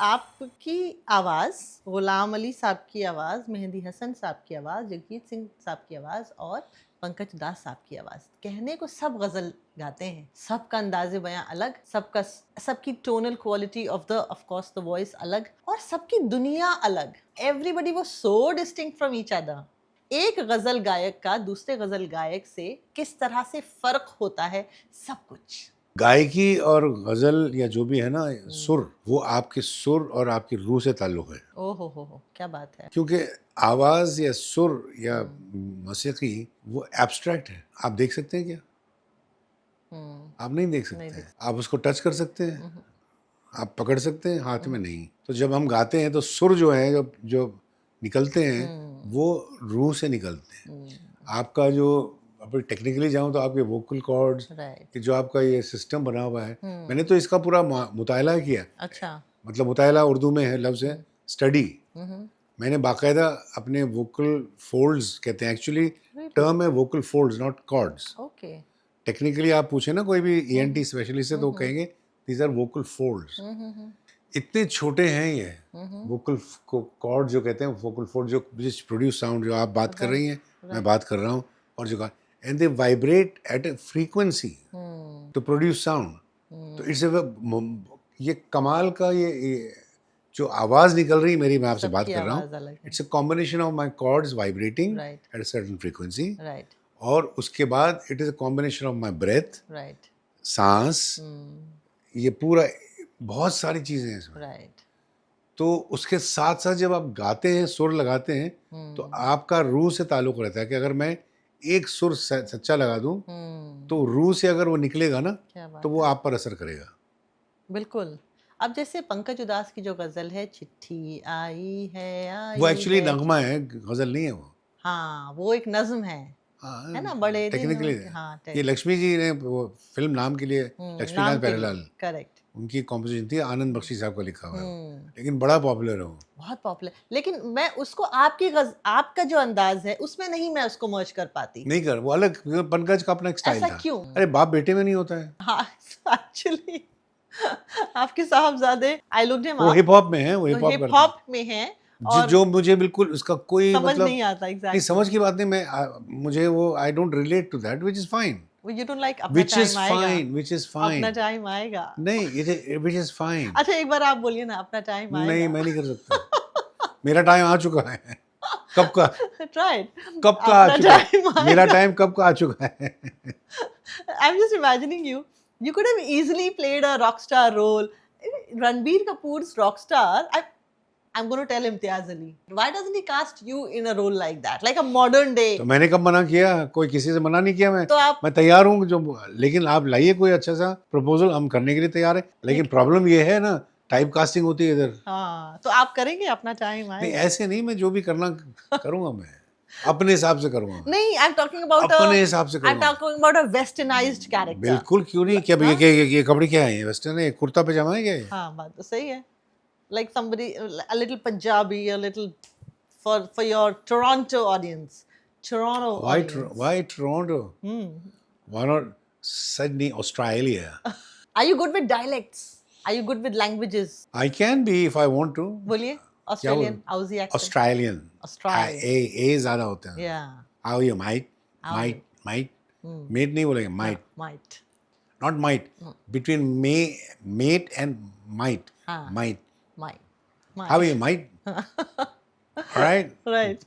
आपकी आवाज़, गुलाम अली साहब की आवाज़, मेहंदी हसन साहब की आवाज़, जगजीत सिंह साहब की आवाज़ और पंकज उदास साहब की आवाज़, कहने को सब गज़ल गाते हैं, सबका अंदाज़े बयां अलग, सबकी tonal quality of course the voice अलग और सबकी दुनिया अलग। Everybody was so distinct from each other. एक गज़ल गायक का दूसरे गज़ल गायक से किस तरह से फ़र्क होता है, सब कुछ। गायकी और गजल या जो भी है ना, सुर, वो आपके सुर और आपकी रूह से ताल्लुक है। ओ हो, क्या बात है। क्योंकि आवाज या सुर या मौसीकी वो एब्स्ट्रैक्ट है। आप देख सकते हैं क्या? आप नहीं देख सकते हैं। आप उसको टच कर सकते हैं, आप पकड़ सकते हैं, हाथ में नहीं। तो जब हम गाते हैं तो सुर जो है, जो निकलते हैं वो रूह से निकलते हैं। आपका जो, अभी टेक्निकली जाऊं तो आपके वोकल कॉर्ड्स, जो आपका ये सिस्टम बना हुआ है, मैंने तो इसका पूरा मुताला किया। अच्छा। मतलब मुताला उर्दू में है, लफ्ज़ है स्टडी। मैंने बाकायदा अपने वोकल फोल्ड्स, कहते हैं एक्चुअली टर्म है vocal folds, not cords. Okay. Technically आप पूछे ना कोई भी ईएनटी स्पेशलिस्ट है तो वो कहेंगे दीज आर वोकल फोल्ड्स। इतने छोटे हैं ये वोकल कॉर्ड, जो कहते हैं वोकल फोल्ड, जो प्रोड्यूस साउंड, जो आप बात कर रही हैं, मैं बात कर रहा हूँ, और जो and they vibrate at a frequency to produce sound. तो इट्स ये कमाल का, ये जो आवाज निकल रही मेरी, मैं आपसे बात कर रहा हूँ, it's a combination of my cords vibrating at a certain frequency, और उसके बाद it is a combination of my breath, सांस, ये पूरा बहुत सारी चीजें हैं इसमें। तो उसके साथ साथ जब आप गाते हैं, सुर लगाते हैं, तो आपका रूह से ताल्लुक रहता है कि अगर मैं एक सुर सच्चा लगा दूं तो रूह से अगर वो निकलेगा ना, तो वो आप पर असर करेगा। बिल्कुल। अब जैसे पंकज उदास की जो गजल है, चिट्ठी आई है, वो एक्चुअली नगमा है, गजल नहीं है वो। हाँ, वो एक नज्म है ना, बड़े टेक्निकली। हाँ, ये लक्ष्मी जी ने वो फिल्म नाम के लिए, लक्ष्मीकांत प्यारेलाल, करेक्ट, उनकी कॉम्पोजिशन थी, आनंद बख्शी साहब का लिखा हुआ है, लेकिन बड़ा पॉपुलर है वो, बहुत पॉपुलर। लेकिन मैं उसको आपका जो अंदाज है उसमें नहीं, मैं उसको मर्ज कर पाती। नहीं कर, वो अलग, पंकज का अपना एक स्टाइल था। क्यों? अरे बाप बेटे में नहीं होता है। हाँ, एक्चुअली आपके साहबजादे, आई लुक्ड हिम वो अप, हिप हॉप में है, वो हिप हॉप में है, और जो मुझे बिल्कुल उसका कोई समझ मतलब नहीं आता। नहीं, समझ की बात नहीं, मुझे वो I don't relate to that, which is fine. You don't like अपना टाइम आएगा? which is fine अपना टाइम आएगा? नहीं, which is fine। अच्छा, एक बार आप बोलिए ना, अपना टाइम आएगा। नहीं, मैं नहीं कर सकता। मेरा टाइम आ चुका है। कब का? Right. कब का आ चुका है? मेरा टाइम कब का आ चुका है? I'm just imagining you. You could have easily played a rock star role. Ranbir Kapoor's rock star. I'm going to tell Imtiaz Ali. Why doesn't he cast you in a role like that, like a modern day? तो मैंने कब मना किया? कोई किसी से मना नहीं किया। मैं तैयार हूँ जो, लेकिन आप लाइए कोई अच्छा सा प्रपोजल, हम करने के लिए तैयार है। लेकिन प्रॉब्लम ये है ना, टाइप कास्टिंग होती है इधर। हाँ, तो आप करेंगे अपना टाइम आए? नहीं, ऐसे नहीं, मैं जो भी करना करूँगा, मैं अपने हिसाब से करूँगा। नहीं, I'm talking about अपने हिसाब से करूँगा। I'm talking about a westernized character. बिल्कुल, क्यों नहीं? क्या ये कपड़े क्या है? वेस्टर्न है, कुर्ता पजामा है क्या ये? हाँ, बात तो सही है। Like somebody, a little Punjabi, a little for your Toronto audience. Why Toronto? Why not Sydney, Australia? Are you good with dialects? Are you good with languages? I can be if I want to. बोलिए, Australian, Aussie accent. Australian. A ज़्यादा होते हैं। Yeah. How are you, mate? Mate. Mate नहीं बोलेंगे, mate. Might. Not might. Between mate and might. Might. How are you, mate? All right. Right.